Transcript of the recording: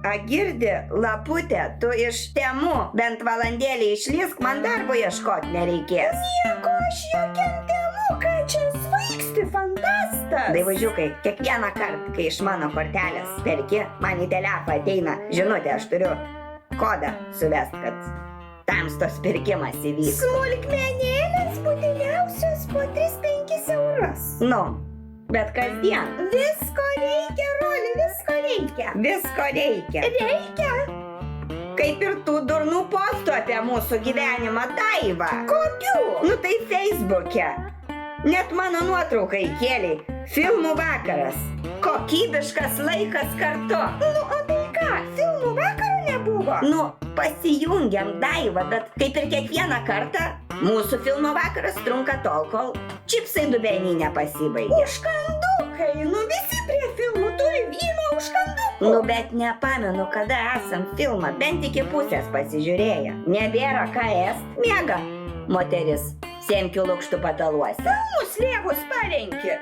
Agirdi, laputė, tu iš Temu bent valandėlį išlysk, man darbo ieškot nereikės. Nieko aš jokiam Temu, ką čia svaigsti, fantastas. Daivažiukai, kiekvieną kartą, kai iš mano kortelės perki, man į telefą ateina žinutė, aš turiu kodą suvest, kad tamstos pirkimas įvyks. Smulkmenėlės būtiniausios po 3-5 eurus. Nu, bet kasdien. Visko reikia, Roli, visko reikia. Visko reikia. Reikia. Kaip ir tų durnų postų apie mūsų gyvenimą, Daiva. Kokių? Nu tai Feisbuke. Net mano nuotrauką įkėlei. Filmų vakaras. Kokybiškas laikas kartu. Nu, o tai ką, filmų vakaro nebuvo? Nu, pasijungiam, Daiva, bet kaip ir kiekvieną kartą, mūsų filmo vakaras trunka tol, kol čipsai dubenį nepasibaigia. Užkandukai, nu visi prie filmų turi vyno užkandukų. Nu, bet nepamenu, kada esam filmą bent iki pusės pasižiūrėję. Nebėra ką ėst, miega moteris semkių lukštų pataluose. Filmų slėgus parenki.